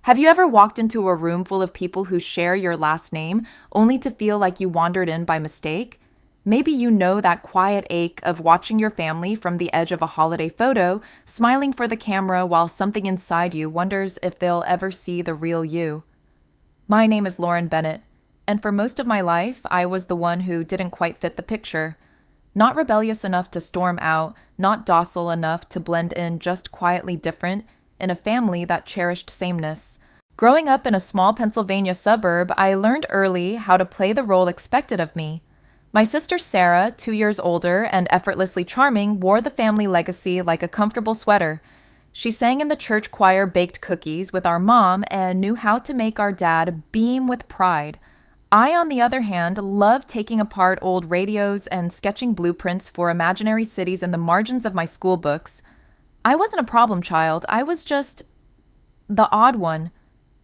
Have you ever walked into a room full of people who share your last name only to feel like you wandered in by mistake? Maybe you know that quiet ache of watching your family from the edge of a holiday photo, smiling for the camera while something inside you wonders if they'll ever see the real you. My name is Lauren Bennett, and for most of my life, I was the one who didn't quite fit the picture. Not rebellious enough to storm out, not docile enough to blend in, just quietly different in a family that cherished sameness. Growing up in a small Pennsylvania suburb, I learned early how to play the role expected of me. My sister Sarah, 2 years older and effortlessly charming, wore the family legacy like a comfortable sweater. She sang in the church choir, baked cookies with our mom, and knew how to make our dad beam with pride. I, on the other hand, loved taking apart old radios and sketching blueprints for imaginary cities in the margins of my school books. I wasn't a problem child, I was just the odd one.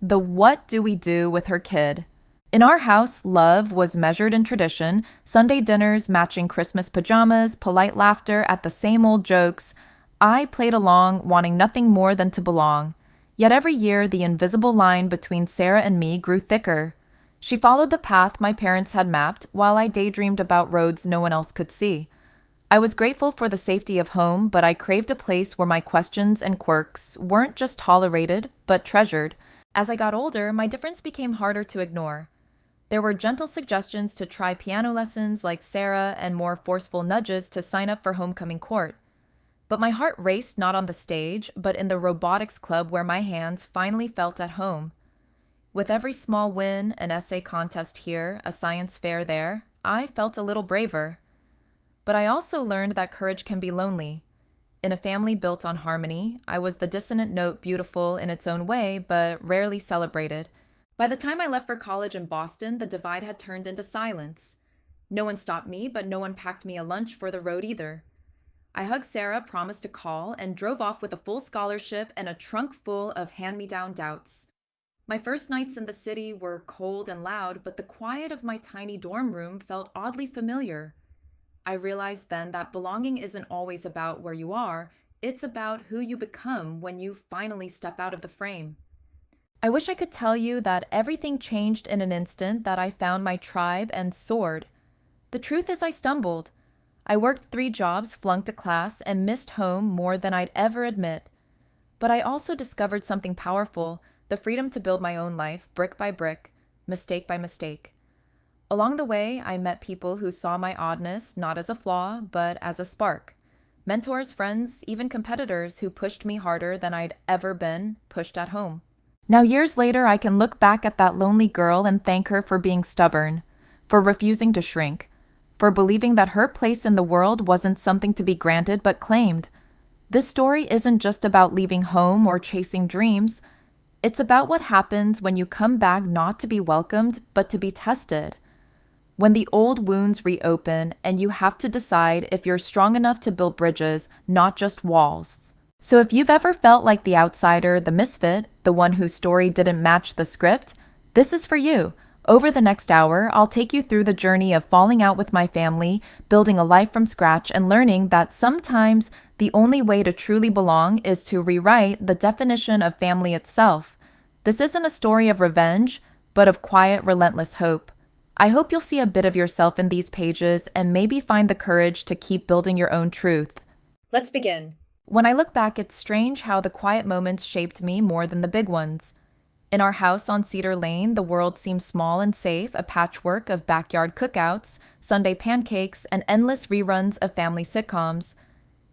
The what do we do with her kid. In our house, love was measured in tradition, Sunday dinners matching Christmas pajamas, polite laughter at the same old jokes. I played along, wanting nothing more than to belong. Yet every year, the invisible line between Sarah and me grew thicker. She followed the path my parents had mapped, while I daydreamed about roads no one else could see. I was grateful for the safety of home, but I craved a place where my questions and quirks weren't just tolerated, but treasured. As I got older, my difference became harder to ignore. There were gentle suggestions to try piano lessons like Sarah and more forceful nudges to sign up for homecoming court. But my heart raced not on the stage, but in the robotics club where my hands finally felt at home. With every small win, an essay contest here, a science fair there, I felt a little braver. But I also learned that courage can be lonely. In a family built on harmony, I was the dissonant note, beautiful in its own way, but rarely celebrated. By the time I left for college in Boston, the divide had turned into silence. No one stopped me, but no one packed me a lunch for the road either. I hugged Sarah, promised to call, and drove off with a full scholarship and a trunk full of hand-me-down doubts. My first nights in the city were cold and loud, but the quiet of my tiny dorm room felt oddly familiar. I realized then that belonging isn't always about where you are, it's about who you become when you finally step out of the frame. I wish I could tell you that everything changed in an instant, that I found my tribe and soared. The truth is I stumbled. I worked 3 jobs, flunked a class, and missed home more than I'd ever admit. But I also discovered something powerful, the freedom to build my own life, brick by brick, mistake by mistake. Along the way, I met people who saw my oddness not as a flaw, but as a spark. Mentors, friends, even competitors who pushed me harder than I'd ever been pushed at home. Now, years later, I can look back at that lonely girl and thank her for being stubborn, for refusing to shrink, for believing that her place in the world wasn't something to be granted but claimed. This story isn't just about leaving home or chasing dreams. It's about what happens when you come back not to be welcomed, but to be tested. When the old wounds reopen and you have to decide if you're strong enough to build bridges, not just walls. So if you've ever felt like the outsider, the misfit, the one whose story didn't match the script, this is for you. Over the next hour, I'll take you through the journey of falling out with my family, building a life from scratch, and learning that sometimes the only way to truly belong is to rewrite the definition of family itself. This isn't a story of revenge, but of quiet, relentless hope. I hope you'll see a bit of yourself in these pages and maybe find the courage to keep building your own truth. Let's begin. When I look back, it's strange how the quiet moments shaped me more than the big ones. In our house on Cedar Lane, the world seemed small and safe, a patchwork of backyard cookouts, Sunday pancakes, and endless reruns of family sitcoms.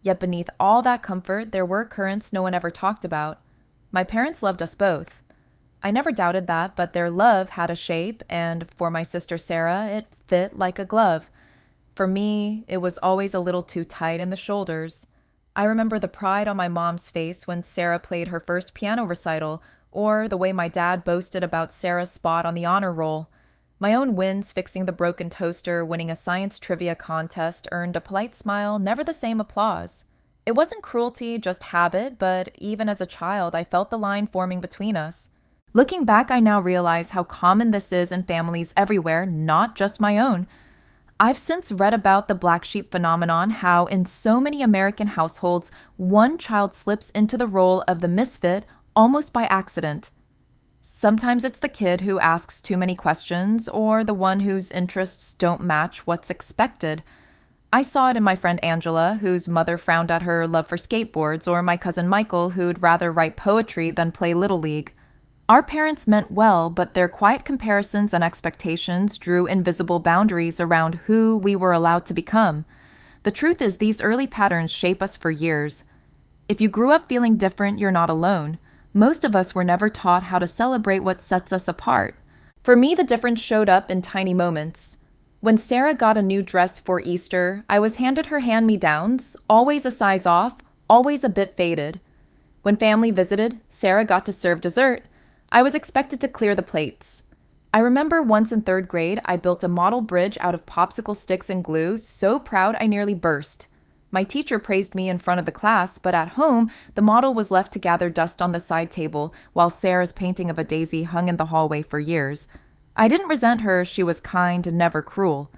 Yet beneath all that comfort, there were currents no one ever talked about. My parents loved us both. I never doubted that, but their love had a shape, and for my sister Sarah, it fit like a glove. For me, it was always a little too tight in the shoulders. I remember the pride on my mom's face when Sarah played her first piano recital, or the way my dad boasted about Sarah's spot on the honor roll. My own wins, fixing the broken toaster, winning a science trivia contest, earned a polite smile, never the same applause. It wasn't cruelty, just habit, but even as a child, I felt the line forming between us. Looking back, I now realize how common this is in families everywhere, not just my own. I've since read about the black sheep phenomenon, how in so many American households, one child slips into the role of the misfit almost by accident. Sometimes it's the kid who asks too many questions or the one whose interests don't match what's expected. I saw it in my friend Angela, whose mother frowned at her love for skateboards, or my cousin Michael, who'd rather write poetry than play Little League. Our parents meant well, but their quiet comparisons and expectations drew invisible boundaries around who we were allowed to become. The truth is, these early patterns shape us for years. If you grew up feeling different, you're not alone. Most of us were never taught how to celebrate what sets us apart. For me, the difference showed up in tiny moments. When Sarah got a new dress for Easter, I was handed her hand-me-downs, always a size off, always a bit faded. When family visited, Sarah got to serve dessert. I was expected to clear the plates. I remember once in 3rd grade, I built a model bridge out of popsicle sticks and glue, so proud I nearly burst. My teacher praised me in front of the class, but at home, the model was left to gather dust on the side table, while Sarah's painting of a daisy hung in the hallway for years. I didn't resent her, she was kind and never cruel.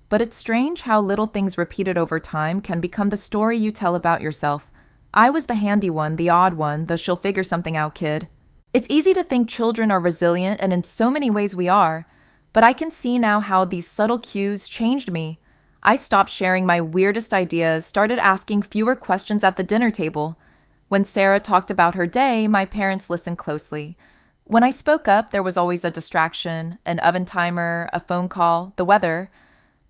But it's strange how little things repeated over time can become the story you tell about yourself. I was the handy one, the odd one, the she'll figure something out kid. It's easy to think children are resilient, and in so many ways we are. But I can see now how these subtle cues changed me. I stopped sharing my weirdest ideas, started asking fewer questions at the dinner table. When Sarah talked about her day, my parents listened closely. When I spoke up, there was always a distraction, an oven timer, a phone call, the weather.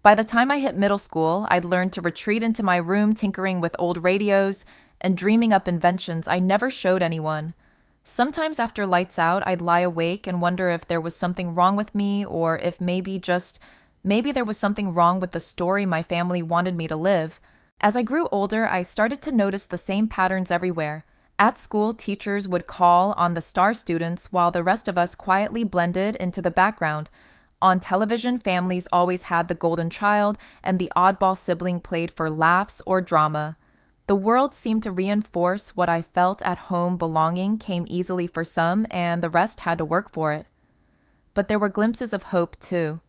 By the time I hit middle school, I'd learned to retreat into my room tinkering with old radios and dreaming up inventions I never showed anyone. Sometimes after lights out, I'd lie awake and wonder if there was something wrong with me or if maybe there was something wrong with the story my family wanted me to live. As I grew older, I started to notice the same patterns everywhere. At school, teachers would call on the star students while the rest of us quietly blended into the background. On television, families always had the golden child, and the oddball sibling played for laughs or drama. The world seemed to reinforce what I felt at home. Belonging came easily for some, and the rest had to work for it. But there were glimpses of hope, too.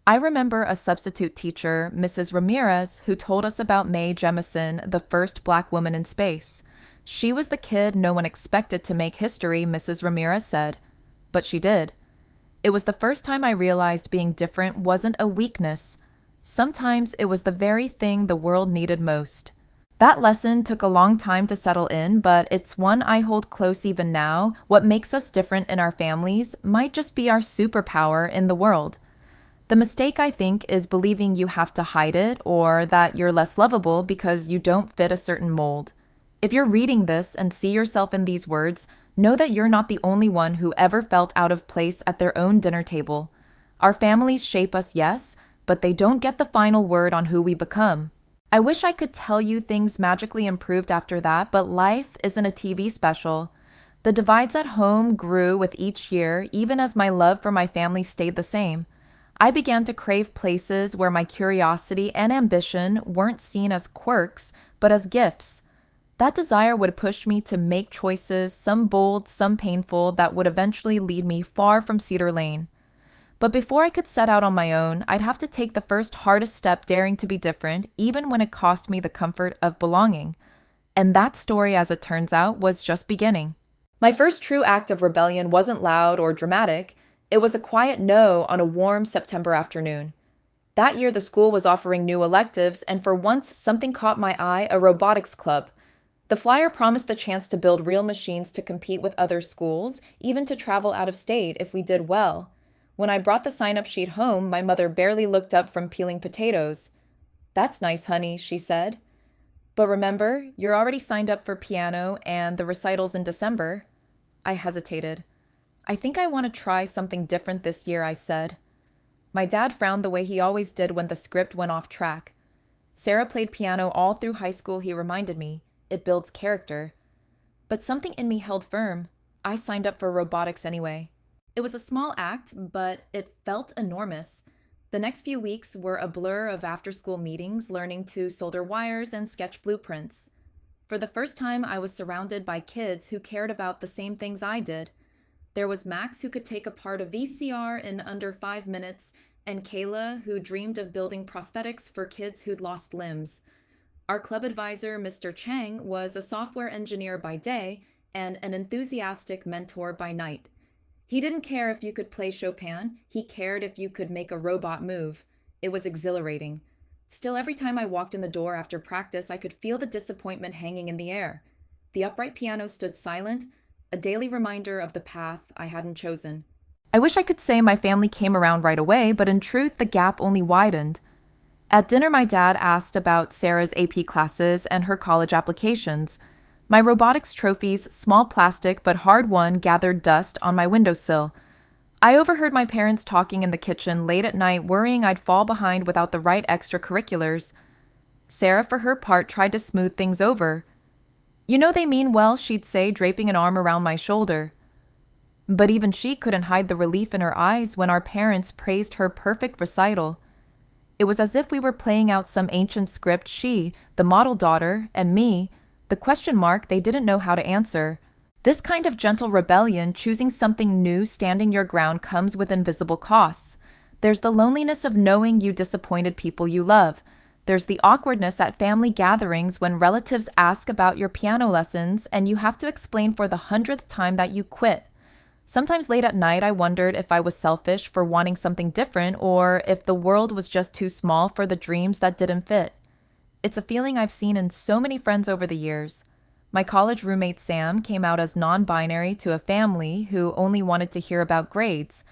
I remember a substitute teacher, Mrs. Ramirez, who told us about Mae Jemison, the first Black woman in space. She was the kid no one expected to make history, Mrs. Ramirez said. But she did. It was the first time I realized being different wasn't a weakness. Sometimes it was the very thing the world needed most. That lesson took a long time to settle in, but it's one I hold close even now. What makes us different in our families might just be our superpower in the world. The mistake, I think, is believing you have to hide it or that you're less lovable because you don't fit a certain mold. If you're reading this and see yourself in these words, know that you're not the only one who ever felt out of place at their own dinner table. Our families shape us, yes, but they don't get the final word on who we become. I wish I could tell you things magically improved after that, but life isn't a TV special. The divides at home grew with each year, even as my love for my family stayed the same. I began to crave places where my curiosity and ambition weren't seen as quirks, but as gifts. That desire would push me to make choices, some bold, some painful, that would eventually lead me far from Cedar Lane. But before I could set out on my own, I'd have to take the first hardest step daring to be different, even when it cost me the comfort of belonging. And that story, as it turns out, was just beginning. My first true act of rebellion wasn't loud or dramatic. It was a quiet no on a warm September afternoon. That year, the school was offering new electives, and for once, something caught my eye, a robotics club. The flyer promised the chance to build real machines to compete with other schools, even to travel out of state if we did well. When I brought the sign-up sheet home, my mother barely looked up from peeling potatoes. "That's nice, honey," she said. "But remember, you're already signed up for piano and the recitals in December." I hesitated. "I think I want to try something different this year," I said. My dad frowned the way he always did when the script went off track. Sarah played piano all through high school, he reminded me. It builds character. But something in me held firm. I signed up for robotics anyway. It was a small act, but it felt enormous. The next few weeks were a blur of after-school meetings, learning to solder wires and sketch blueprints. For the first time, I was surrounded by kids who cared about the same things I did. There was Max, who could take apart a VCR in under 5 minutes, and Kayla, who dreamed of building prosthetics for kids who'd lost limbs. Our club advisor, Mr. Chang, was a software engineer by day and an enthusiastic mentor by night. He didn't care if you could play Chopin, he cared if you could make a robot move. It was exhilarating. Still, every time I walked in the door after practice, I could feel the disappointment hanging in the air. The upright piano stood silent, a daily reminder of the path I hadn't chosen. I wish I could say my family came around right away, but in truth, the gap only widened. At dinner, my dad asked about Sarah's AP classes and her college applications. My robotics trophies, small plastic but hard won, gathered dust on my windowsill. I overheard my parents talking in the kitchen late at night, worrying I'd fall behind without the right extracurriculars. Sarah, for her part, tried to smooth things over. "You know they mean well," she'd say, draping an arm around my shoulder. But even she couldn't hide the relief in her eyes when our parents praised her perfect recital. It was as if we were playing out some ancient script she, the model daughter, and me, the question mark they didn't know how to answer. This kind of gentle rebellion, choosing something new, standing your ground, comes with invisible costs. There's the loneliness of knowing you disappointed people you love. There's the awkwardness at family gatherings when relatives ask about your piano lessons and you have to explain for the 100th time that you quit. Sometimes late at night, I wondered if I was selfish for wanting something different or if the world was just too small for the dreams that didn't fit. It's a feeling I've seen in so many friends over the years. My college roommate Sam came out as non-binary to a family who only wanted to hear about grades.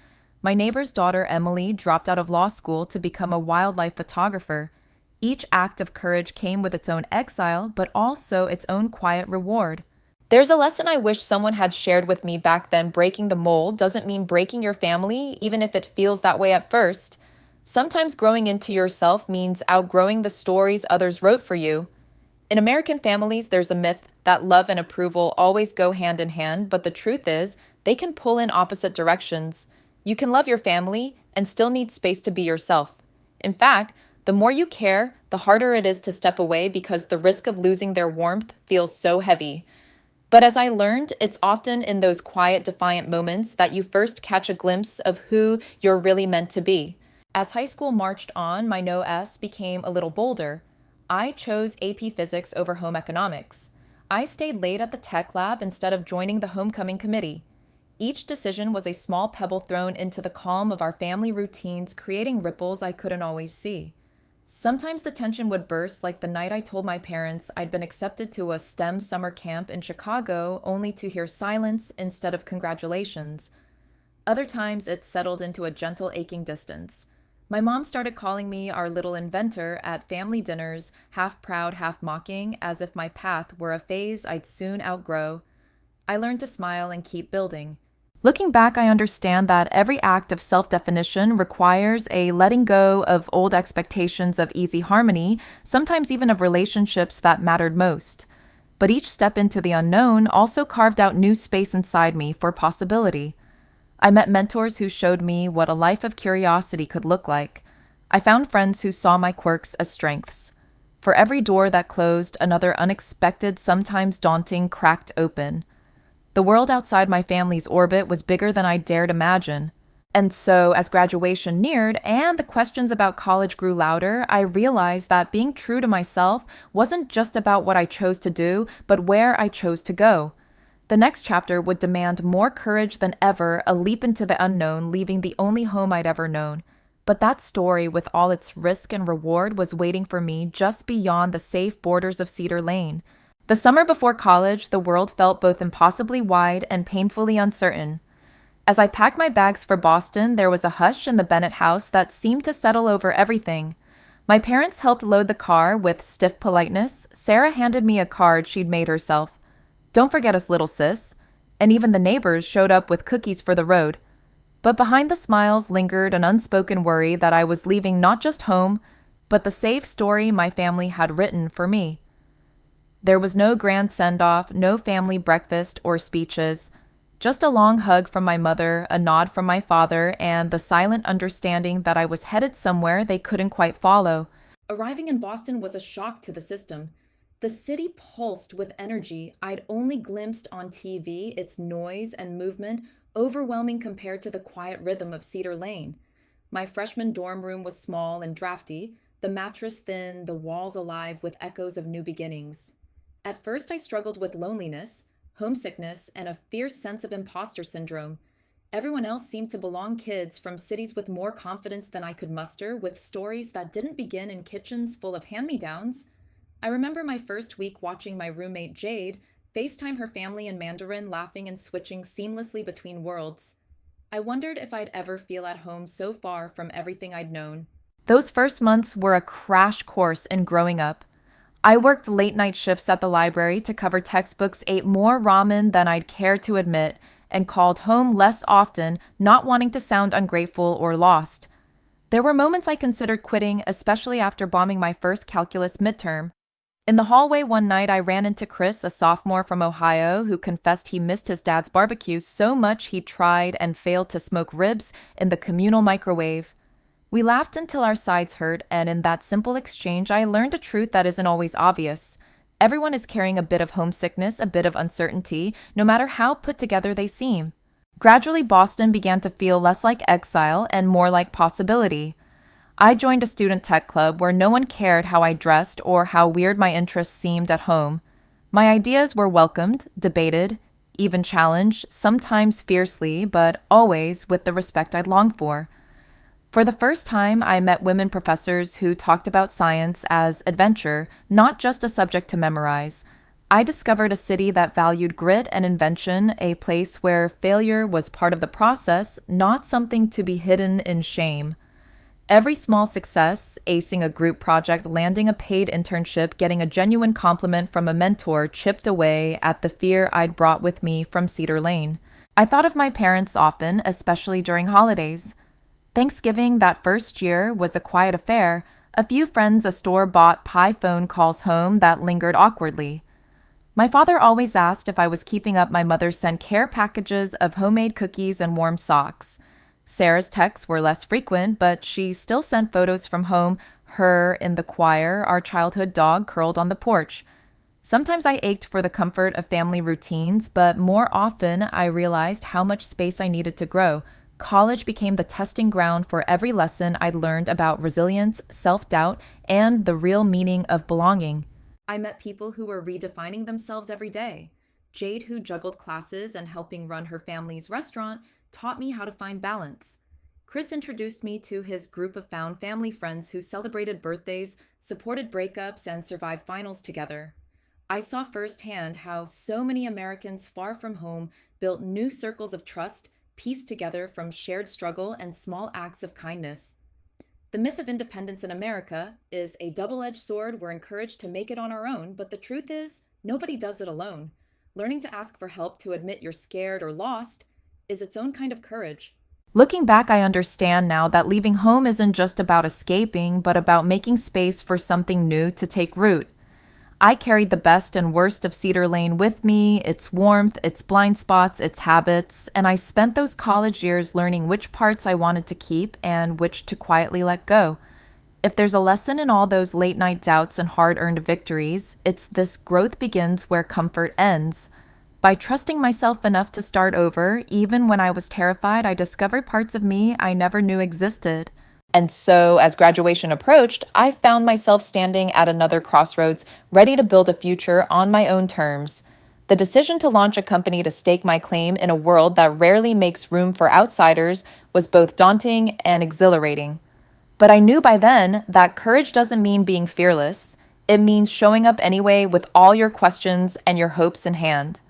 My neighbor's daughter Emily dropped out of law school to become a wildlife photographer. Each act of courage came with its own exile, but also its own quiet reward. There's a lesson I wish someone had shared with me back then. Breaking the mold doesn't mean breaking your family, even if it feels that way at first. Sometimes growing into yourself means outgrowing the stories others wrote for you. In American families, there's a myth that love and approval always go hand in hand, but the truth is, they can pull in opposite directions. You can love your family and still need space to be yourself. In fact, the more you care, the harder it is to step away because the risk of losing their warmth feels so heavy. But as I learned, it's often in those quiet, defiant moments that you first catch a glimpse of who you're really meant to be. As high school marched on, my no S became a little bolder. I chose AP Physics over home economics. I stayed late at the tech lab instead of joining the homecoming committee. Each decision was a small pebble thrown into the calm of our family routines, creating ripples I couldn't always see. Sometimes the tension would burst, like the night I told my parents I'd been accepted to a STEM summer camp in Chicago, only to hear silence instead of congratulations. Other times it settled into a gentle aching distance. My mom started calling me our little inventor at family dinners, half proud, half mocking, as if my path were a phase I'd soon outgrow. I learned to smile and keep building. Looking back, I understand that every act of self-definition requires a letting go of old expectations of easy harmony, sometimes even of relationships that mattered most. But each step into the unknown also carved out new space inside me for possibility. I met mentors who showed me what a life of curiosity could look like. I found friends who saw my quirks as strengths. For every door that closed, another unexpected, sometimes daunting, cracked open. The world outside my family's orbit was bigger than I dared imagine. And so, as graduation neared and the questions about college grew louder, I realized that being true to myself wasn't just about what I chose to do, but where I chose to go. The next chapter would demand more courage than ever, a leap into the unknown, leaving the only home I'd ever known. But that story, with all its risk and reward, was waiting for me just beyond the safe borders of Cedar Lane. The summer before college, the world felt both impossibly wide and painfully uncertain. As I packed my bags for Boston, there was a hush in the Bennett house that seemed to settle over everything. My parents helped load the car with stiff politeness. Sarah handed me a card she'd made herself. "Don't forget us, little sis." And even the neighbors showed up with cookies for the road. But behind the smiles lingered an unspoken worry that I was leaving not just home, but the safe story my family had written for me. There was no grand send-off, no family breakfast or speeches, just a long hug from my mother, a nod from my father, and the silent understanding that I was headed somewhere they couldn't quite follow. Arriving in Boston was a shock to the system. The city pulsed with energy I'd only glimpsed on TV, its noise and movement overwhelming compared to the quiet rhythm of Cedar Lane. My freshman dorm room was small and drafty, the mattress thin, the walls alive with echoes of new beginnings. At first I struggled with loneliness, homesickness, and a fierce sense of imposter syndrome. Everyone else seemed to belong kids from cities with more confidence than I could muster, with stories that didn't begin in kitchens full of hand-me-downs. I remember my first week watching my roommate Jade FaceTime her family in Mandarin, laughing and switching seamlessly between worlds. I wondered if I'd ever feel at home so far from everything I'd known. Those first months were a crash course in growing up. I worked late night shifts at the library to cover textbooks, ate more ramen than I'd care to admit, and called home less often, not wanting to sound ungrateful or lost. There were moments I considered quitting, especially after bombing my first calculus midterm. In the hallway one night, I ran into Chris, a sophomore from Ohio, who confessed he missed his dad's barbecue so much he tried and failed to smoke ribs in the communal microwave. We laughed until our sides hurt, and in that simple exchange, I learned a truth that isn't always obvious. Everyone is carrying a bit of homesickness, a bit of uncertainty, no matter how put together they seem. Gradually, Boston began to feel less like exile and more like possibility. I joined a student tech club where no one cared how I dressed or how weird my interests seemed at home. My ideas were welcomed, debated, even challenged, sometimes fiercely, but always with the respect I'd longed for. For the first time, I met women professors who talked about science as adventure, not just a subject to memorize. I discovered a city that valued grit and invention, a place where failure was part of the process, not something to be hidden in shame. Every small success, acing a group project, landing a paid internship, getting a genuine compliment from a mentor, chipped away at the fear I'd brought with me from Cedar Lane. I thought of my parents often, especially during holidays. Thanksgiving that first year was a quiet affair, a few friends, a store-bought pie phone calls home that lingered awkwardly. My father always asked if I was keeping up my mother's sent care packages of homemade cookies and warm socks. Sarah's texts were less frequent, but she still sent photos from home, her in the choir, our childhood dog curled on the porch. Sometimes I ached for the comfort of family routines, but more often I realized how much space I needed to grow. College became the testing ground for every lesson I'd learned about resilience, self-doubt, and the real meaning of belonging. I met people who were redefining themselves every day. Jade, who juggled classes and helping run her family's restaurant, taught me how to find balance. Chris introduced me to his group of found family friends who celebrated birthdays, supported breakups, and survived finals together. I saw firsthand how so many Americans far from home built new circles of trust, pieced together from shared struggle and small acts of kindness. The myth of independence in America is a double-edged sword. We're encouraged to make it on our own, but the truth is, nobody does it alone. Learning to ask for help, to admit you're scared or lost, is its own kind of courage. Looking back, I understand now that leaving home isn't just about escaping, but about making space for something new to take root. I carried the best and worst of Cedar Lane with me, its warmth, its blind spots, its habits, and I spent those college years learning which parts I wanted to keep and which to quietly let go. If there's a lesson in all those late-night doubts and hard-earned victories, it's this: growth begins where comfort ends. By trusting myself enough to start over, even when I was terrified, I discovered parts of me I never knew existed. And so, as graduation approached, I found myself standing at another crossroads, ready to build a future on my own terms. The decision to launch a company to stake my claim in a world that rarely makes room for outsiders was both daunting and exhilarating. But I knew by then that courage doesn't mean being fearless. It means showing up anyway with all your questions and your hopes in hand.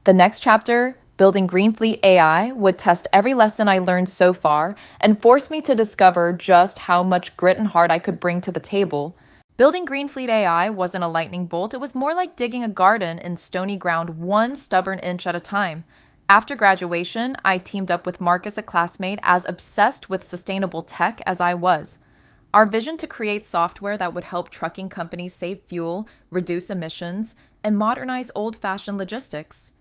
The next chapter, building Greenfleet AI, would test every lesson I learned so far and force me to discover just how much grit and heart I could bring to the table. Building Greenfleet AI wasn't a lightning bolt. It was more like digging a garden in stony ground, one stubborn inch at a time. After graduation, I teamed up with Marcus, a classmate, as obsessed with sustainable tech as I was. Our vision to create software that would help trucking companies save fuel, reduce emissions, and modernize old-fashioned logistics.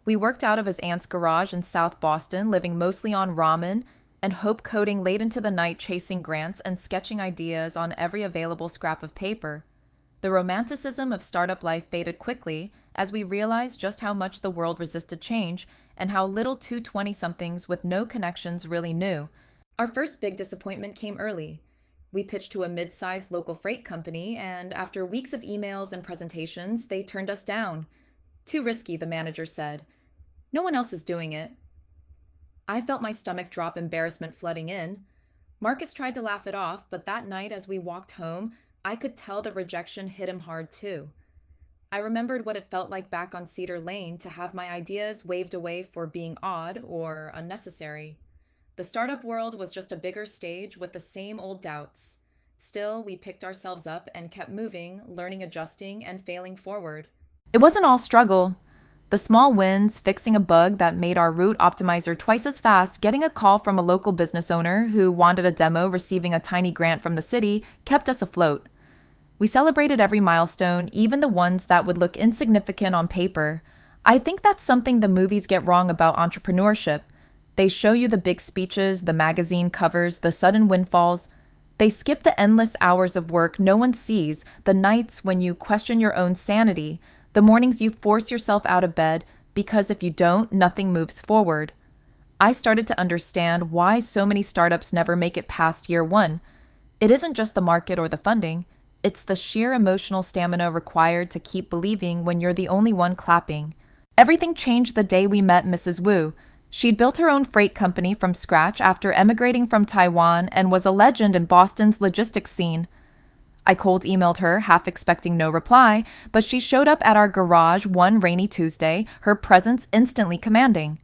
We worked out of his aunt's garage in South Boston, living mostly on ramen and hope coding late into the night, chasing grants and sketching ideas on every available scrap of paper. The romanticism of startup life faded quickly as we realized just how much the world resisted change and how little two 20-somethings with no connections really knew. Our first big disappointment came early. We pitched to a mid-sized local freight company, and after weeks of emails and presentations, they turned us down. Too risky, the manager said. No one else is doing it. I felt my stomach drop, embarrassment flooding in. Marcus tried to laugh it off, but that night as we walked home, I could tell the rejection hit him hard too. I remembered what it felt like back on Cedar Lane to have my ideas waved away for being odd or unnecessary. The startup world was just a bigger stage with the same old doubts. Still, we picked ourselves up and kept moving, learning, adjusting, and failing forward. It wasn't all struggle. The small wins, fixing a bug that made our route optimizer twice as fast, getting a call from a local business owner who wanted a demo, receiving a tiny grant from the city, kept us afloat. We celebrated every milestone, even the ones that would look insignificant on paper. I think that's something the movies get wrong about entrepreneurship. They show you the big speeches, the magazine covers, the sudden windfalls. They skip the endless hours of work no one sees, the nights when you question your own sanity, the mornings you force yourself out of bed because if you don't, nothing moves forward. I started to understand why so many startups never make it past year one. It isn't just the market or the funding. It's the sheer emotional stamina required to keep believing when you're the only one clapping. Everything changed the day we met Mrs. Wu. She'd built her own freight company from scratch after emigrating from Taiwan and was a legend in Boston's logistics scene. I cold emailed her, half expecting no reply, but she showed up at our garage one rainy Tuesday, her presence instantly commanding.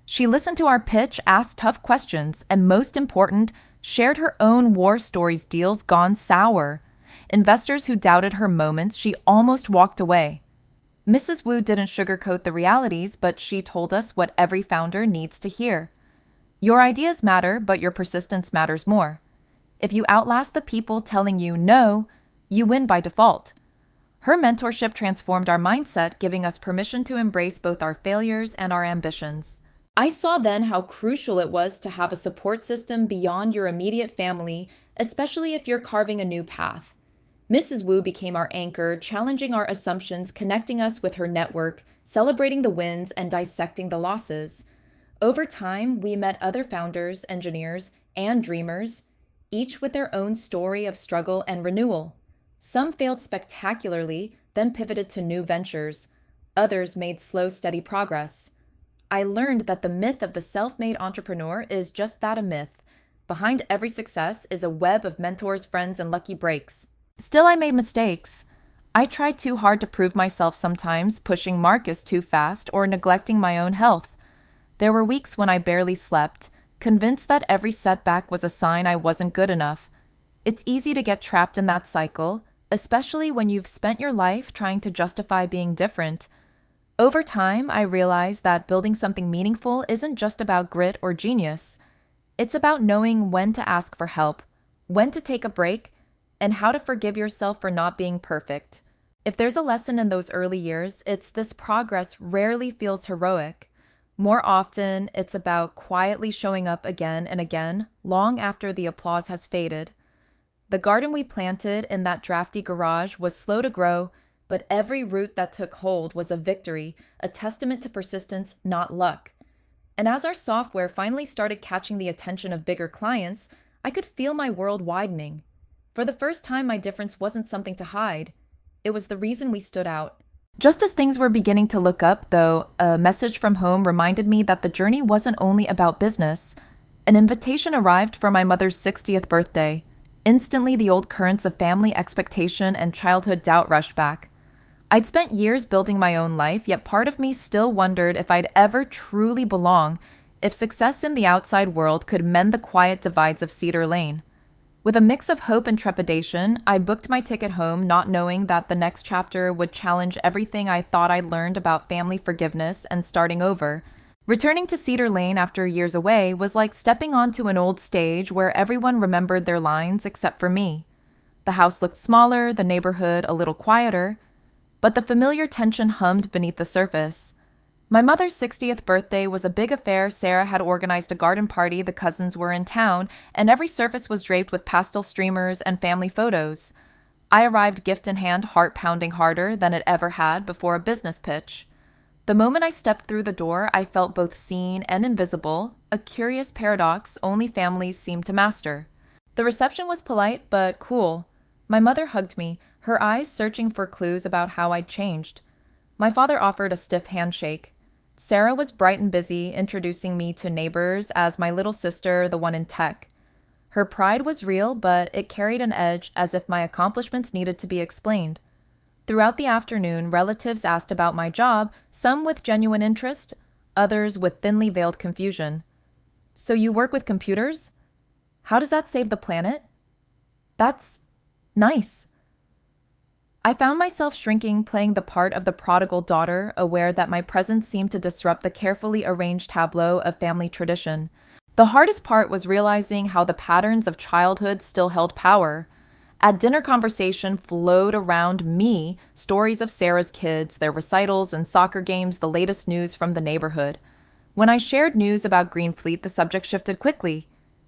She listened to our pitch, asked tough questions, and most important, shared her own war stories, deals gone sour. Investors who doubted her moments, she almost walked away. Mrs. Wu didn't sugarcoat the realities, but she told us what every founder needs to hear. Your ideas matter, but your persistence matters more. If you outlast the people telling you no, you win by default. Her mentorship transformed our mindset, giving us permission to embrace both our failures and our ambitions. I saw then how crucial it was to have a support system beyond your immediate family, especially if you're carving a new path. Mrs. Wu became our anchor, challenging our assumptions, connecting us with her network, celebrating the wins, and dissecting the losses. Over time, we met other founders, engineers, and dreamers, each with their own story of struggle and renewal. Some failed spectacularly, then pivoted to new ventures. Others made slow, steady progress. I learned that the myth of the self-made entrepreneur is just that, a myth. Behind every success is a web of mentors, friends, and lucky breaks. Still, I made mistakes. I tried too hard to prove myself sometimes, pushing Marcus too fast or neglecting my own health. There were weeks when I barely slept, convinced that every setback was a sign I wasn't good enough. It's easy to get trapped in that cycle, especially when you've spent your life trying to justify being different. Over time, I realized that building something meaningful isn't just about grit or genius. It's about knowing when to ask for help, when to take a break, and how to forgive yourself for not being perfect. If there's a lesson in those early years, it's this: progress rarely feels heroic. More often, it's about quietly showing up again and again, long after the applause has faded. The garden we planted in that drafty garage was slow to grow, but every root that took hold was a victory, a testament to persistence, not luck. And as our software finally started catching the attention of bigger clients, I could feel my world widening. For the first time, my difference wasn't something to hide. It was the reason we stood out. Just as things were beginning to look up, though, a message from home reminded me that the journey wasn't only about business. An invitation arrived for my mother's 60th birthday. Instantly, the old currents of family expectation and childhood doubt rushed back. I'd spent years building my own life, yet part of me still wondered if I'd ever truly belong, if success in the outside world could mend the quiet divides of Cedar Lane. With a mix of hope and trepidation, I booked my ticket home, not knowing that the next chapter would challenge everything I thought I'd learned about family forgiveness and starting over. Returning to Cedar Lane after years away was like stepping onto an old stage where everyone remembered their lines except for me. The house looked smaller, the neighborhood a little quieter, but the familiar tension hummed beneath the surface. My mother's 60th birthday was a big affair. Sarah had organized a garden party, the cousins were in town, and every surface was draped with pastel streamers and family photos. I arrived gift in hand, heart pounding harder than it ever had before a business pitch. The moment I stepped through the door, I felt both seen and invisible, a curious paradox only families seem to master. The reception was polite but cool. My mother hugged me, her eyes searching for clues about how I'd changed. My father offered a stiff handshake. Sarah was bright and busy, introducing me to neighbors as my little sister, the one in tech. Her pride was real, but it carried an edge as if my accomplishments needed to be explained. Throughout the afternoon, relatives asked about my job, some with genuine interest, others with thinly veiled confusion. "So you work with computers? How does that save the planet?" "That's nice." I found myself shrinking, playing the part of the prodigal daughter, aware that my presence seemed to disrupt the carefully arranged tableau of family tradition. The hardest part was realizing how the patterns of childhood still held power. At dinner, conversation flowed around me, stories of Sarah's kids, their recitals and soccer games, the latest news from the neighborhood. When I shared news about Greenfleet, the subject shifted quickly.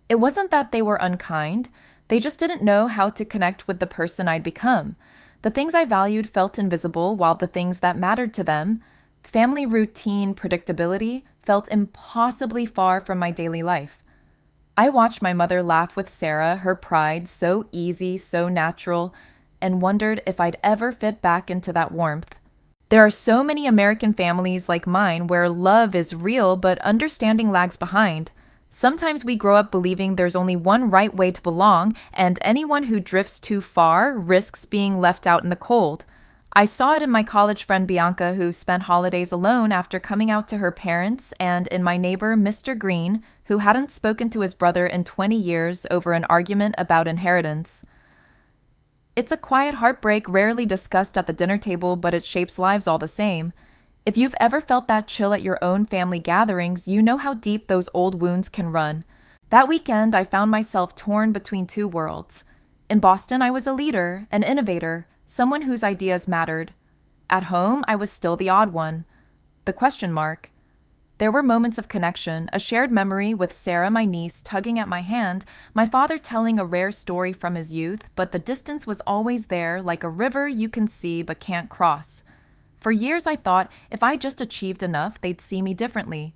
It wasn't that they were unkind, they just didn't know how to connect with the person I'd become. The things I valued felt invisible, while the things that mattered to them, family routine, predictability, felt impossibly far from my daily life. I watched my mother laugh with Sarah, her pride so easy, so natural, and wondered if I'd ever fit back into that warmth. There are so many American families like mine where love is real, but understanding lags behind. Sometimes we grow up believing there's only one right way to belong, and anyone who drifts too far risks being left out in the cold. I saw it in my college friend Bianca, who spent holidays alone after coming out to her parents, and in my neighbor Mr. Green, who hadn't spoken to his brother in 20 years over an argument about inheritance. It's a quiet heartbreak rarely discussed at the dinner table, but it shapes lives all the same. If you've ever felt that chill at your own family gatherings, you know how deep those old wounds can run. That weekend, I found myself torn between two worlds. In Boston, I was a leader, an innovator, someone whose ideas mattered. At home, I was still the odd one. The question mark. There were moments of connection, a shared memory with Sarah, my niece, tugging at my hand, my father telling a rare story from his youth, but the distance was always there, like a river you can see but can't cross. For years, I thought if I just achieved enough, they'd see me differently.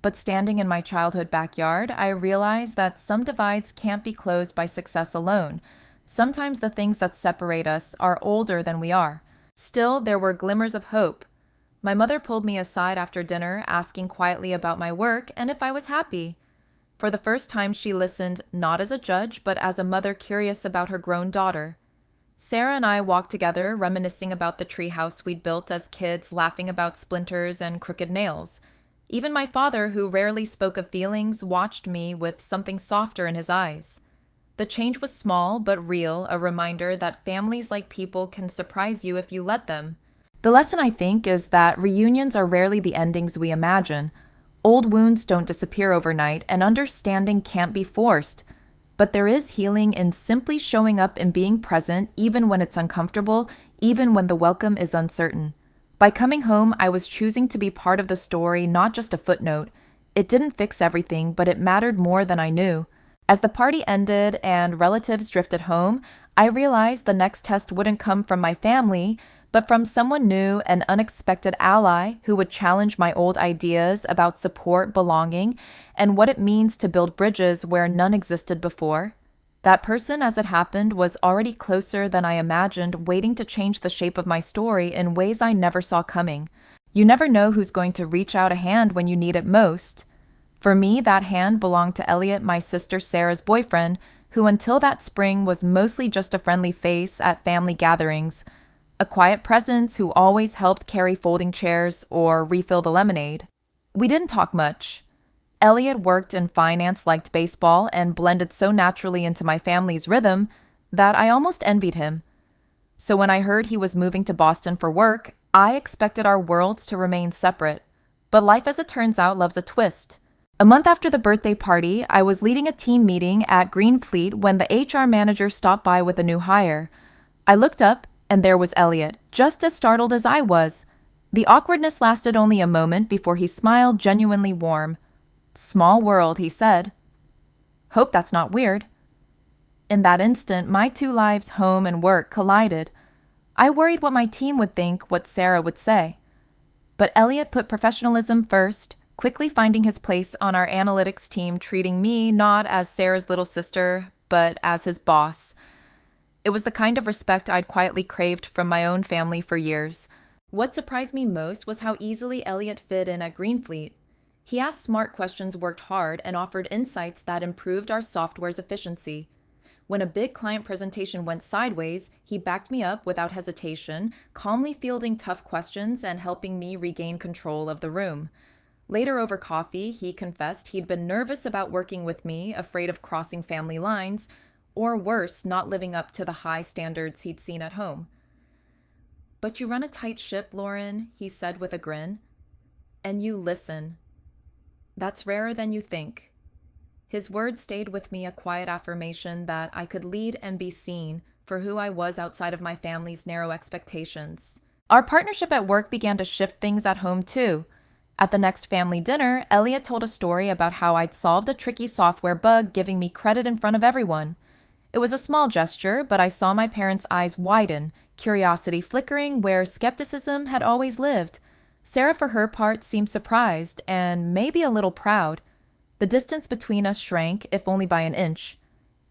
But standing in my childhood backyard, I realized that some divides can't be closed by success alone. Sometimes the things that separate us are older than we are. Still, there were glimmers of hope. My mother pulled me aside after dinner, asking quietly about my work and if I was happy. For the first time, she listened, not as a judge, but as a mother curious about her grown daughter. Sarah and I walked together, reminiscing about the treehouse we'd built as kids, laughing about splinters and crooked nails. Even my father, who rarely spoke of feelings, watched me with something softer in his eyes. The change was small but real, a reminder that families like people can surprise you if you let them. The lesson, I think, is that reunions are rarely the endings we imagine. Old wounds don't disappear overnight, and understanding can't be forced. But there is healing in simply showing up and being present, even when it's uncomfortable, even when the welcome is uncertain. By coming home, I was choosing to be part of the story, not just a footnote. It didn't fix everything, but it mattered more than I knew. As the party ended and relatives drifted home, I realized the next test wouldn't come from my family, but from someone new, an unexpected ally who would challenge my old ideas about support, belonging, and what it means to build bridges where none existed before. That person, as it happened, was already closer than I imagined, waiting to change the shape of my story in ways I never saw coming. You never know who's going to reach out a hand when you need it most. For me, that hand belonged to Elliot, my sister Sarah's boyfriend, who until that spring was mostly just a friendly face at family gatherings. A quiet presence who always helped carry folding chairs or refill the lemonade. We didn't talk much. Elliot worked in finance, liked baseball, and blended so naturally into my family's rhythm that I almost envied him. So when I heard he was moving to Boston for work, I expected our worlds to remain separate. But life, as it turns out, loves a twist. A month after the birthday party, I was leading a team meeting at Greenfleet when the HR manager stopped by with a new hire. I looked up, and there was Elliot, just as startled as I was. The awkwardness lasted only a moment before he smiled, genuinely warm. "Small world," he said. "Hope that's not weird." In that instant, my two lives, home and work, collided. I worried what my team would think, what Sarah would say. But Elliot put professionalism first, quickly finding his place on our analytics team, treating me not as Sarah's little sister, but as his boss. It was the kind of respect I'd quietly craved from my own family for years. What surprised me most was how easily Elliot fit in at Greenfleet. He asked smart questions, worked hard, and offered insights that improved our software's efficiency. When a big client presentation went sideways, he backed me up without hesitation, calmly fielding tough questions and helping me regain control of the room. Later, over coffee, he confessed he'd been nervous about working with me, afraid of crossing family lines, or worse, not living up to the high standards he'd seen at home. "But you run a tight ship, Lauren," he said with a grin. "And you listen. That's rarer than you think." His words stayed with me, a quiet affirmation that I could lead and be seen for who I was outside of my family's narrow expectations. Our partnership at work began to shift things at home too. At the next family dinner, Elliot told a story about how I'd solved a tricky software bug, giving me credit in front of everyone. It was a small gesture, but I saw my parents' eyes widen, curiosity flickering where skepticism had always lived. Sarah, for her part, seemed surprised and maybe a little proud. The distance between us shrank, if only by an inch.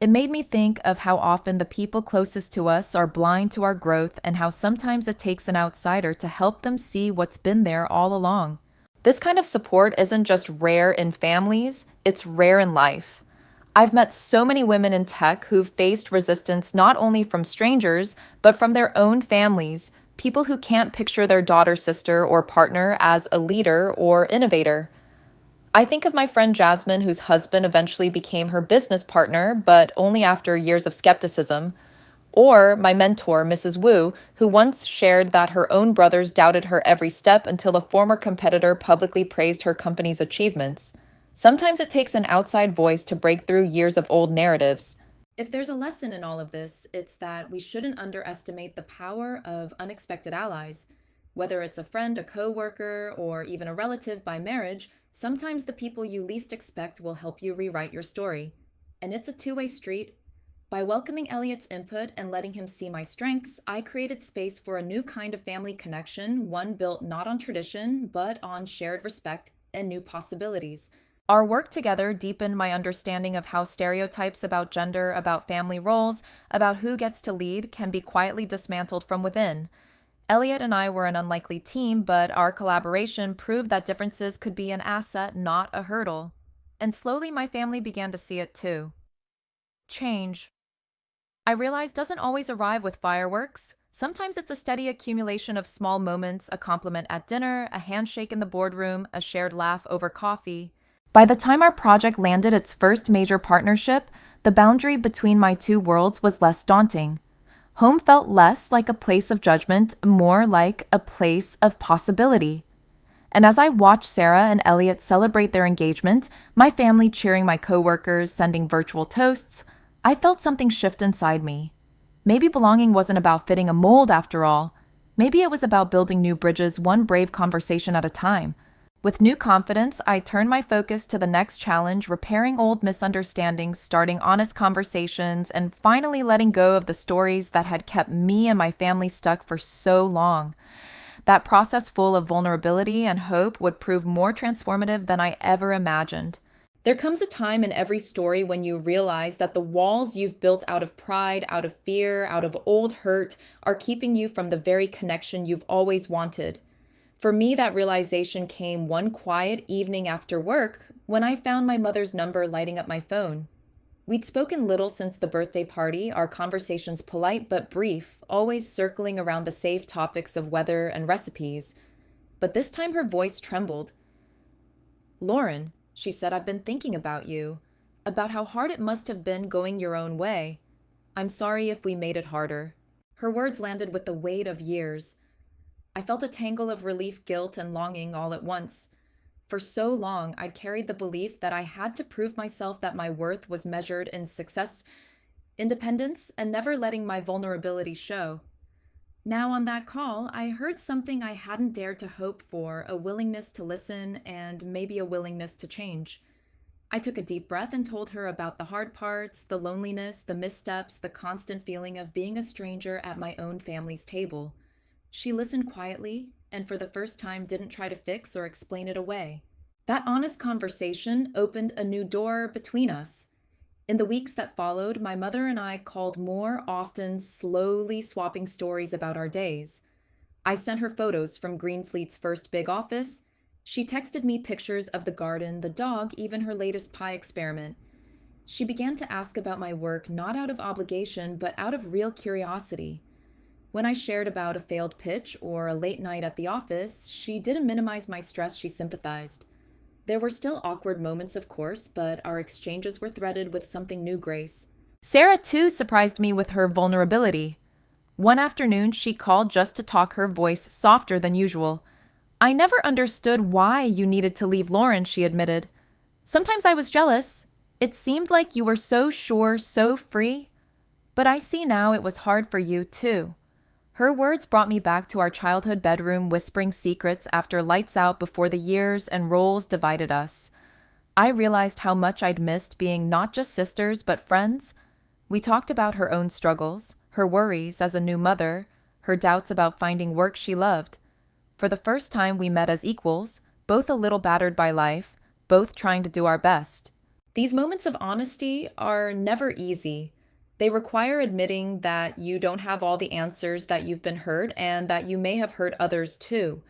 It made me think of how often the people closest to us are blind to our growth and how sometimes it takes an outsider to help them see what's been there all along. This kind of support isn't just rare in families, it's rare in life. I've met so many women in tech who've faced resistance not only from strangers, but from their own families, people who can't picture their daughter, sister, or partner as a leader or innovator. I think of my friend Jasmine, whose husband eventually became her business partner, but only after years of skepticism. Or my mentor, Mrs. Wu, who once shared that her own brothers doubted her every step until a former competitor publicly praised her company's achievements. Sometimes it takes an outside voice to break through years of old narratives. If there's a lesson in all of this, it's that we shouldn't underestimate the power of unexpected allies. Whether it's a friend, a coworker, or even a relative by marriage, sometimes the people you least expect will help you rewrite your story. And it's a two-way street. By welcoming Elliot's input and letting him see my strengths, I created space for a new kind of family connection, one built not on tradition, but on shared respect and new possibilities. Our work together deepened my understanding of how stereotypes about gender, about family roles, about who gets to lead can be quietly dismantled from within. Elliot and I were an unlikely team, but our collaboration proved that differences could be an asset, not a hurdle. And slowly my family began to see it too. Change, I realized, doesn't always arrive with fireworks. Sometimes it's a steady accumulation of small moments, a compliment at dinner, a handshake in the boardroom, a shared laugh over coffee. By the time our project landed its first major partnership, the boundary between my two worlds was less daunting. Home felt less like a place of judgment, more like a place of possibility. And as I watched Sarah and Elliot celebrate their engagement, my family cheering my coworkers, sending virtual toasts, I felt something shift inside me. Maybe belonging wasn't about fitting a mold after all. Maybe it was about building new bridges, one brave conversation at a time. With new confidence, I turned my focus to the next challenge, repairing old misunderstandings, starting honest conversations, and finally letting go of the stories that had kept me and my family stuck for so long. That process, full of vulnerability and hope, would prove more transformative than I ever imagined. There comes a time in every story when you realize that the walls you've built out of pride, out of fear, out of old hurt, are keeping you from the very connection you've always wanted. For me, that realization came one quiet evening after work when I found my mother's number lighting up my phone. We'd spoken little since the birthday party, our conversations polite but brief, always circling around the safe topics of weather and recipes. But this time her voice trembled. "Lauren," she said, "I've been thinking about you, about how hard it must have been going your own way. I'm sorry if we made it harder." Her words landed with the weight of years. I felt a tangle of relief, guilt, and longing all at once. For so long, I'd carried the belief that I had to prove myself, that my worth was measured in success, independence, and never letting my vulnerability show. Now on that call, I heard something I hadn't dared to hope for, a willingness to listen and maybe a willingness to change. I took a deep breath and told her about the hard parts, the loneliness, the missteps, the constant feeling of being a stranger at my own family's table. She listened quietly, and for the first time didn't try to fix or explain it away. That honest conversation opened a new door between us. In the weeks that followed, my mother and I called more often, slowly swapping stories about our days. I sent her photos from Greenfleet's first big office. She texted me pictures of the garden, the dog, even her latest pie experiment. She began to ask about my work not out of obligation, but out of real curiosity. When I shared about a failed pitch or a late night at the office, she didn't minimize my stress, she sympathized. There were still awkward moments, of course, but our exchanges were threaded with something new grace. Sarah, too, surprised me with her vulnerability. One afternoon, she called just to talk, her voice softer than usual. I never understood why you needed to leave Lauren, she admitted. Sometimes I was jealous. It seemed like you were so sure, so free. But I see now it was hard for you, too. Her words brought me back to our childhood bedroom, whispering secrets after lights out before the years and roles divided us. I realized how much I'd missed being not just sisters, but friends. We talked about her own struggles, her worries as a new mother, her doubts about finding work she loved. For the first time, we met as equals, both a little battered by life, both trying to do our best. These moments of honesty are never easy. They require admitting that you don't have all the answers, that you've been hurt, and that you may have hurt others too.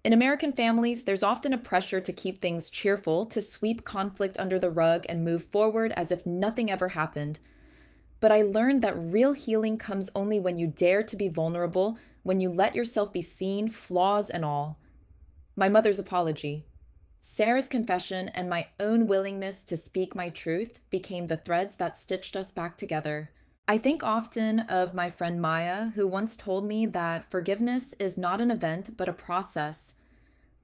In American families, there's often a pressure to keep things cheerful, to sweep conflict under the rug and move forward as if nothing ever happened. But I learned that real healing comes only when you dare to be vulnerable, when you let yourself be seen, flaws and all. My mother's apology, Sarah's confession, and my own willingness to speak my truth became the threads that stitched us back together. I think often of my friend Maya, who once told me that forgiveness is not an event, but a process.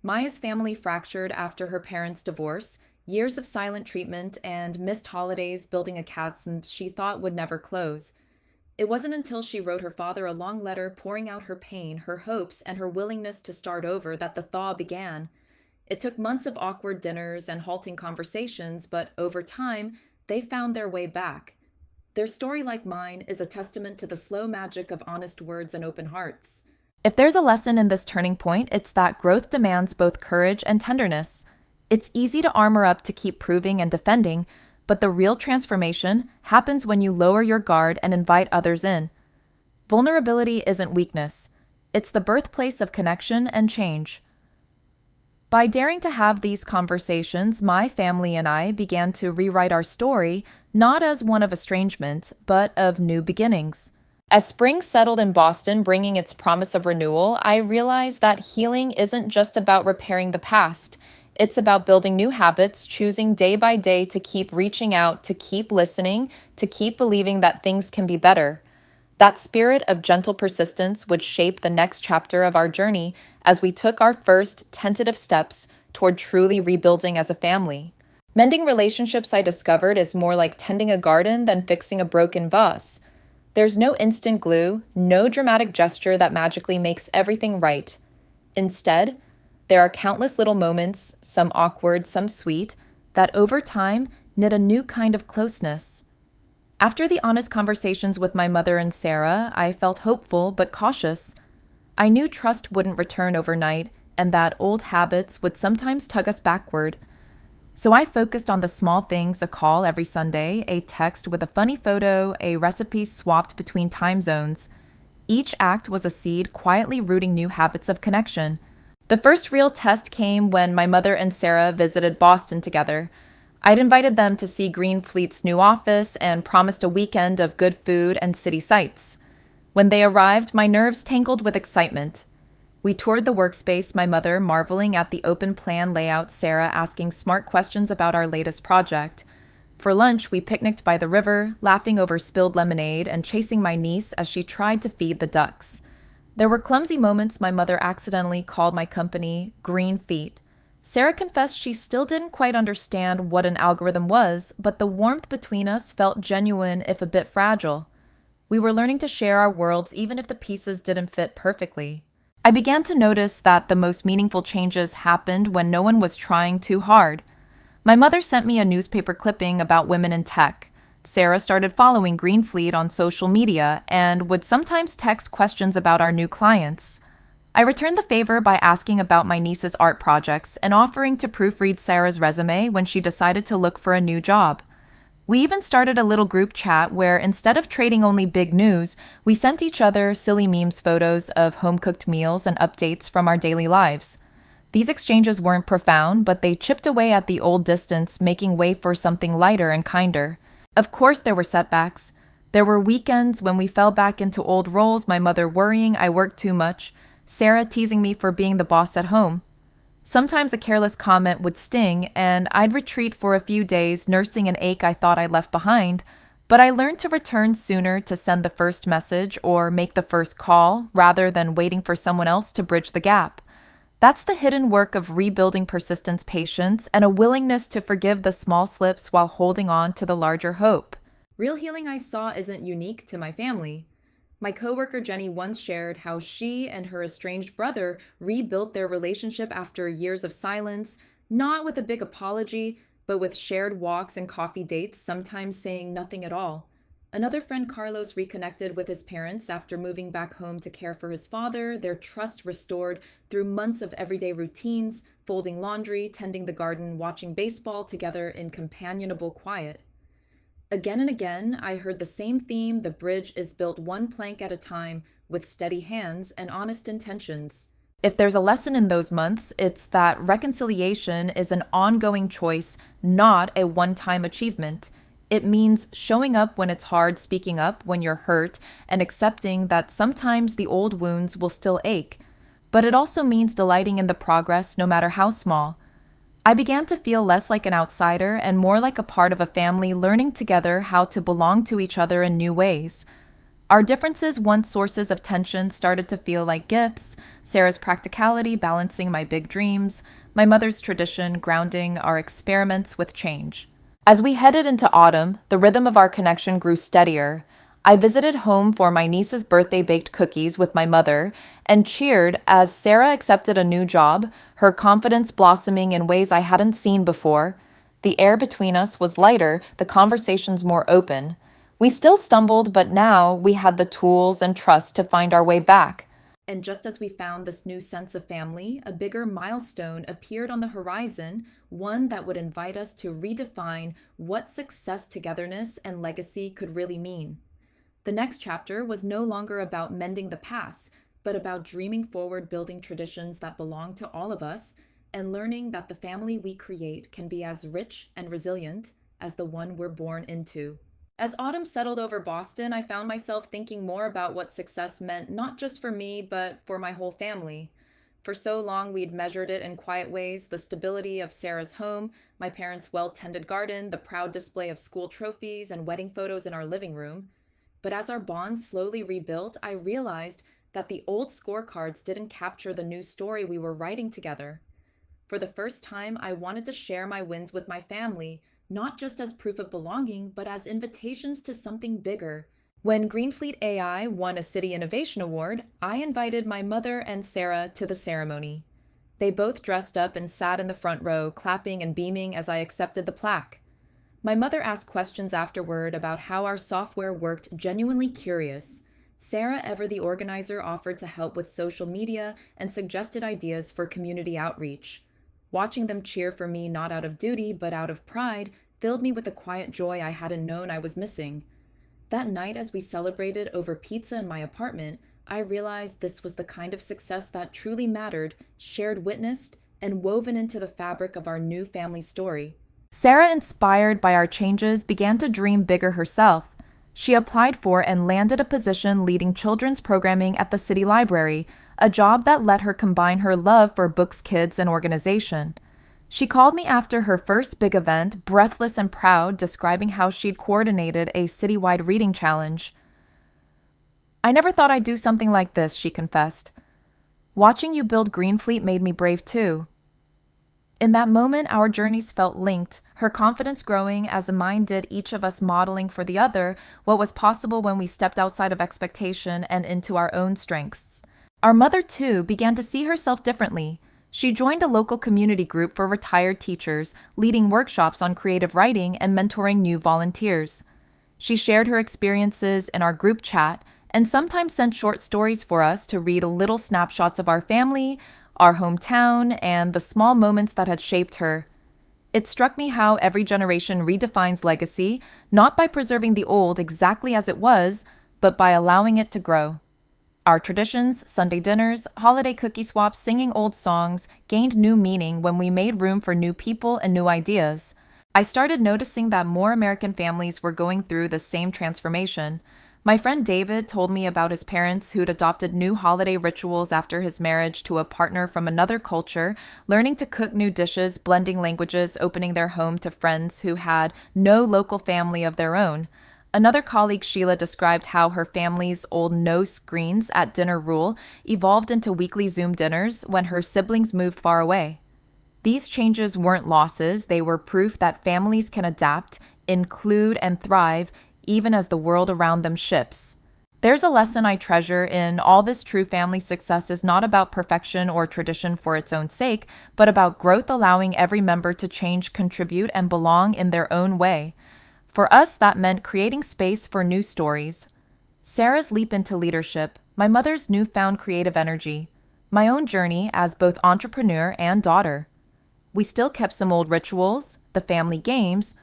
Maya's family fractured after her parents' divorce, years of silent treatment, and missed holidays building a chasm she thought would never close. It wasn't until she wrote her father a long letter pouring out her pain, her hopes, and her willingness to start over that the thaw began. It took months of awkward dinners and halting conversations, but over time, they found their way back. Their story, like mine, is a testament to the slow magic of honest words and open hearts. If there's a lesson in this turning point, it's that growth demands both courage and tenderness. It's easy to armor up to keep proving and defending, but the real transformation happens when you lower your guard and invite others in. Vulnerability isn't weakness. It's the birthplace of connection and change. By daring to have these conversations, my family and I began to rewrite our story, not as one of estrangement, but of new beginnings. As spring settled in Boston, bringing its promise of renewal, I realized that healing isn't just about repairing the past. It's about building new habits, choosing day by day to keep reaching out, to keep listening, to keep believing that things can be better. That spirit of gentle persistence would shape the next chapter of our journey as we took our first tentative steps toward truly rebuilding as a family. Mending relationships, I discovered, is more like tending a garden than fixing a broken vase. There's no instant glue, no dramatic gesture that magically makes everything right. Instead, there are countless little moments, some awkward, some sweet, that over time knit a new kind of closeness. After the honest conversations with my mother and Sarah, I felt hopeful but cautious. I knew trust wouldn't return overnight and that old habits would sometimes tug us backward. So I focused on the small things: a call every Sunday, a text with a funny photo, a recipe swapped between time zones. Each act was a seed quietly rooting new habits of connection. The first real test came when my mother and Sarah visited Boston together. I'd invited them to see Greenfleet's new office and promised a weekend of good food and city sights. When they arrived, my nerves tangled with excitement. We toured the workspace, my mother marveling at the open plan layout, Sarah asking smart questions about our latest project. For lunch, we picnicked by the river, laughing over spilled lemonade and chasing my niece as she tried to feed the ducks. There were clumsy moments. My mother accidentally called my company Green Feet. Sarah confessed she still didn't quite understand what an algorithm was, but the warmth between us felt genuine, if a bit fragile. We were learning to share our worlds even if the pieces didn't fit perfectly. I began to notice that the most meaningful changes happened when no one was trying too hard. My mother sent me a newspaper clipping about women in tech. Sarah started following Greenfleet on social media and would sometimes text questions about our new clients. I returned the favor by asking about my niece's art projects and offering to proofread Sarah's resume when she decided to look for a new job. We even started a little group chat where instead of trading only big news, we sent each other silly memes photos of home-cooked meals and updates from our daily lives. These exchanges weren't profound, but they chipped away at the old distance, making way for something lighter and kinder. Of course, there were setbacks. There were weekends when we fell back into old roles, my mother worrying I worked too much, Sarah teasing me for being the boss at home. Sometimes a careless comment would sting, and I'd retreat for a few days, nursing an ache I thought I'd left behind, but I learned to return sooner, to send the first message or make the first call, rather than waiting for someone else to bridge the gap. That's the hidden work of rebuilding persistence, patience, and a willingness to forgive the small slips while holding on to the larger hope. Real healing I saw isn't unique to my family. My coworker Jenny once shared how she and her estranged brother rebuilt their relationship after years of silence, not with a big apology, but with shared walks and coffee dates, sometimes saying nothing at all. Another friend, Carlos, reconnected with his parents after moving back home to care for his father, their trust restored through months of everyday routines, folding laundry, tending the garden, watching baseball together in companionable quiet. Again and again, I heard the same theme: the bridge is built one plank at a time, with steady hands and honest intentions. If there's a lesson in those months, it's that reconciliation is an ongoing choice, not a one-time achievement. It means showing up when it's hard, speaking up when you're hurt, and accepting that sometimes the old wounds will still ache. But it also means delighting in the progress, no matter how small. I began to feel less like an outsider and more like a part of a family, learning together how to belong to each other in new ways. Our differences, once sources of tension, started to feel like gifts: Sarah's practicality balancing my big dreams, my mother's tradition grounding our experiments with change. As we headed into autumn, the rhythm of our connection grew steadier. I visited home for my niece's birthday baked cookies with my mother and cheered as Sarah accepted a new job, her confidence blossoming in ways I hadn't seen before. The air between us was lighter, the conversations more open. We still stumbled, but now we had the tools and trust to find our way back. And just as we found this new sense of family, a bigger milestone appeared on the horizon, one that would invite us to redefine what success, togetherness, and legacy could really mean. The next chapter was no longer about mending the past, but about dreaming forward, building traditions that belong to all of us, and learning that the family we create can be as rich and resilient as the one we're born into. As autumn settled over Boston, I found myself thinking more about what success meant, not just for me, but for my whole family. For so long, we'd measured it in quiet ways: the stability of Sarah's home, my parents' well-tended garden, the proud display of school trophies, and wedding photos in our living room. But as our bond slowly rebuilt, I realized that the old scorecards didn't capture the new story we were writing together. For the first time, I wanted to share my wins with my family, not just as proof of belonging, but as invitations to something bigger. When Greenfleet AI won a City Innovation Award, I invited my mother and Sarah to the ceremony. They both dressed up and sat in the front row, clapping and beaming as I accepted the plaque. My mother asked questions afterward about how our software worked, genuinely curious. Sarah, ever the organizer, offered to help with social media and suggested ideas for community outreach. Watching them cheer for me, not out of duty, but out of pride, filled me with a quiet joy I hadn't known I was missing. That night, as we celebrated over pizza in my apartment, I realized this was the kind of success that truly mattered, shared, witnessed, and woven into the fabric of our new family story. Sarah, inspired by our changes, began to dream bigger herself. She applied for and landed a position leading children's programming at the city library, a job that let her combine her love for books, kids, and organization. She called me after her first big event, breathless and proud, describing how she'd coordinated a citywide reading challenge. "I never thought I'd do something like this," she confessed. "Watching you build Greenfleet made me brave too." In that moment, our journeys felt linked, her confidence growing as mine did, each of us modeling for the other what was possible when we stepped outside of expectation and into our own strengths. Our mother, too, began to see herself differently. She joined a local community group for retired teachers, leading workshops on creative writing and mentoring new volunteers. She shared her experiences in our group chat and sometimes sent short stories for us to read, little snapshots of our family, our hometown, and the small moments that had shaped her. It struck me how every generation redefines legacy, not by preserving the old exactly as it was, but by allowing it to grow. Our traditions, Sunday dinners, holiday cookie swaps, singing old songs, gained new meaning when we made room for new people and new ideas. I started noticing that more American families were going through the same transformation. My friend David told me about his parents who'd adopted new holiday rituals after his marriage to a partner from another culture, learning to cook new dishes, blending languages, opening their home to friends who had no local family of their own. Another colleague, Sheila, described how her family's old no screens at dinner rule evolved into weekly Zoom dinners when her siblings moved far away. These changes weren't losses, they were proof that families can adapt, include, and thrive even as the world around them shifts. There's a lesson I treasure in all this: true family success is not about perfection or tradition for its own sake, but about growth, allowing every member to change, contribute, and belong in their own way. For us, that meant creating space for new stories. Sarah's leap into leadership, my mother's newfound creative energy, my own journey as both entrepreneur and daughter. We still kept some old rituals, the family games,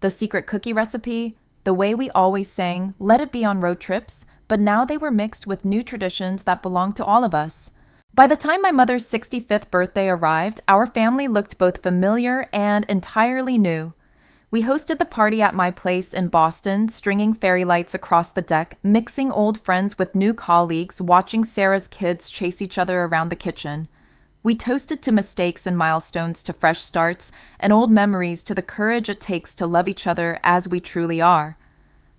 the secret cookie recipe, the way we always sang "Let It Be" on road trips, but now they were mixed with new traditions that belonged to all of us. By the time my mother's 65th birthday arrived, our family looked both familiar and entirely new. We hosted the party at my place in Boston, stringing fairy lights across the deck, mixing old friends with new colleagues, watching Sarah's kids chase each other around the kitchen. We toasted to mistakes and milestones, to fresh starts, and old memories, to the courage it takes to love each other as we truly are.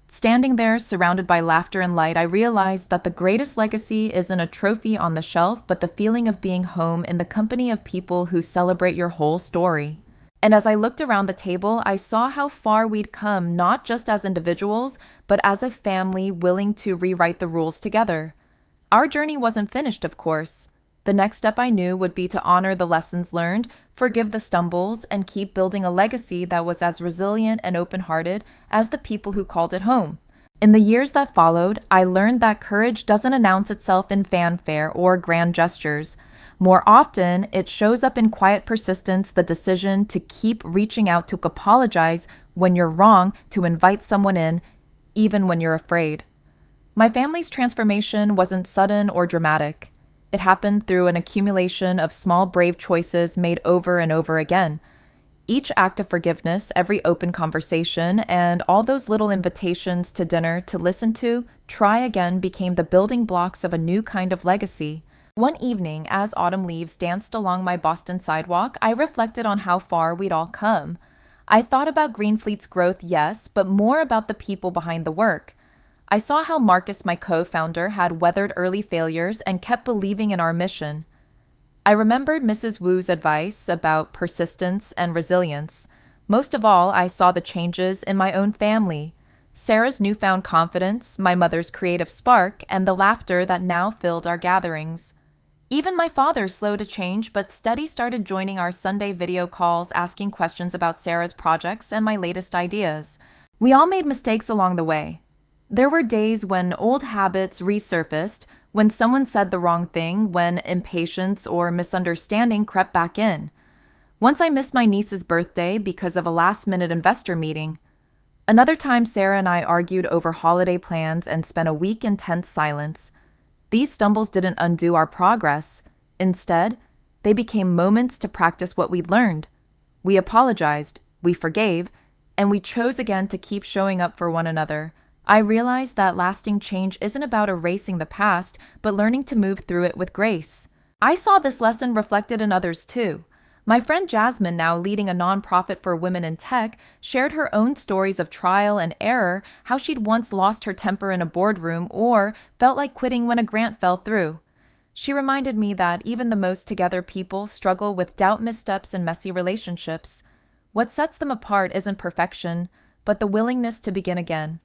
Standing there, surrounded by laughter and light, I realized that the greatest legacy isn't a trophy on the shelf, but the feeling of being home in the company of people who celebrate your whole story. And as I looked around the table, I saw how far we'd come, not just as individuals, but as a family willing to rewrite the rules together. Our journey wasn't finished, of course. The next step I knew would be to honor the lessons learned, forgive the stumbles, and keep building a legacy that was as resilient and open-hearted as the people who called it home. In the years that followed, I learned that courage doesn't announce itself in fanfare or grand gestures. More often, it shows up in quiet persistence, the decision to keep reaching out, to apologize when you're wrong, to invite someone in, even when you're afraid. My family's transformation wasn't sudden or dramatic. It happened through an accumulation of small, brave choices made over and over again. Each act of forgiveness, every open conversation, and all those little invitations to dinner to listen to, try again, became the building blocks of a new kind of legacy. One evening, as autumn leaves danced along my Boston sidewalk, I reflected on how far we'd all come. I thought about Greenfleet's growth, yes, but more about the people behind the work. I saw how Marcus, my co-founder, had weathered early failures and kept believing in our mission. I remembered Mrs. Wu's advice about persistence and resilience. Most of all, I saw the changes in my own family. Sarah's newfound confidence, my mother's creative spark, and the laughter that now filled our gatherings. Even my father, slow to change but steady, started joining our Sunday video calls, asking questions about Sarah's projects and my latest ideas. We all made mistakes along the way. There were days when old habits resurfaced, when someone said the wrong thing, when impatience or misunderstanding crept back in. Once I missed my niece's birthday because of a last-minute investor meeting. Another time, Sarah and I argued over holiday plans and spent a week in tense silence. These stumbles didn't undo our progress. Instead, they became moments to practice what we'd learned. We apologized, we forgave, and we chose again to keep showing up for one another. I realized that lasting change isn't about erasing the past, but learning to move through it with grace. I saw this lesson reflected in others too. My friend Jasmine, now leading a nonprofit for women in tech, shared her own stories of trial and error, how she'd once lost her temper in a boardroom or felt like quitting when a grant fell through. She reminded me that even the most together people struggle with doubt, missteps, and messy relationships. What sets them apart isn't perfection, but the willingness to begin again.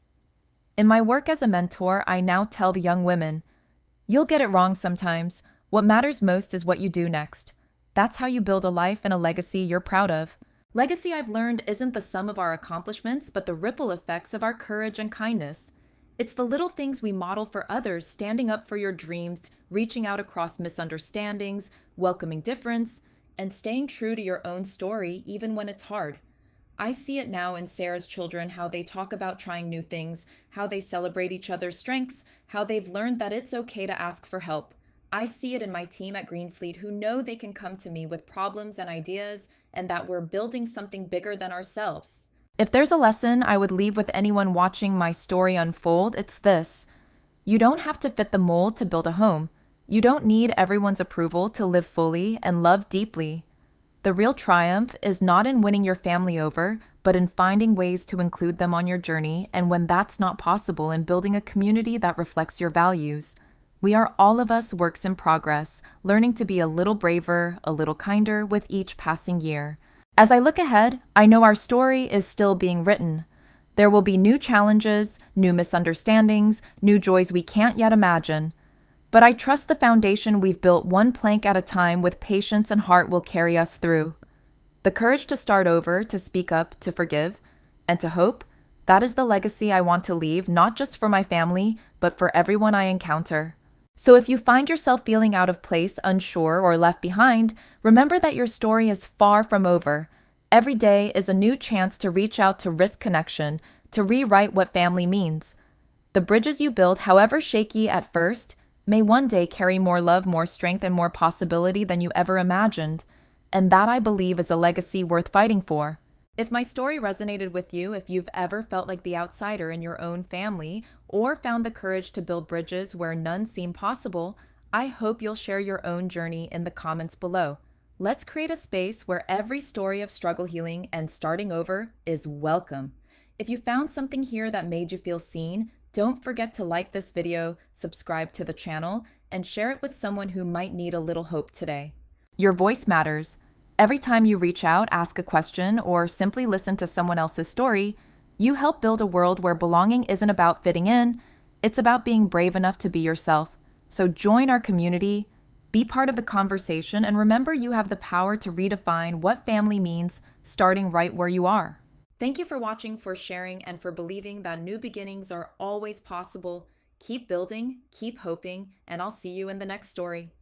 In my work as a mentor, I now tell the young women, you'll get it wrong sometimes. What matters most is what you do next. That's how you build a life and a legacy you're proud of. Legacy, I've learned, isn't the sum of our accomplishments, but the ripple effects of our courage and kindness. It's the little things we model for others, standing up for your dreams, reaching out across misunderstandings, welcoming difference, and staying true to your own story even when it's hard. I see it now in Sarah's children, how they talk about trying new things, how they celebrate each other's strengths, how they've learned that it's okay to ask for help. I see it in my team at Greenfleet, who know they can come to me with problems and ideas, and that we're building something bigger than ourselves. If there's a lesson I would leave with anyone watching my story unfold, it's this. You don't have to fit the mold to build a home. You don't need everyone's approval to live fully and love deeply. The real triumph is not in winning your family over, but in finding ways to include them on your journey, and when that's not possible, in building a community that reflects your values. We are all of us works in progress, learning to be a little braver, a little kinder with each passing year. As I look ahead, I know our story is still being written. There will be new challenges, new misunderstandings, new joys we can't yet imagine. But I trust the foundation we've built one plank at a time with patience and heart will carry us through. The courage to start over, to speak up, to forgive, and to hope, that is the legacy I want to leave, not just for my family, but for everyone I encounter. So if you find yourself feeling out of place, unsure, or left behind, remember that your story is far from over. Every day is a new chance to reach out to risk connection, to rewrite what family means. The bridges you build, however shaky at first, may one day carry more love, more strength, and more possibility than you ever imagined. And that, I believe, is a legacy worth fighting for. If my story resonated with you, if you've ever felt like the outsider in your own family, or found the courage to build bridges where none seem possible, I hope you'll share your own journey in the comments below. Let's create a space where every story of struggle healing and starting over is welcome. If you found something here that made you feel seen, don't forget to like this video, subscribe to the channel, and share it with someone who might need a little hope today. Your voice matters. Every time you reach out, ask a question, or simply listen to someone else's story, you help build a world where belonging isn't about fitting in, it's about being brave enough to be yourself. So join our community, be part of the conversation, and remember you have the power to redefine what family means, starting right where you are. Thank you for watching, for sharing, and for believing that new beginnings are always possible. Keep building, keep hoping, and I'll see you in the next story.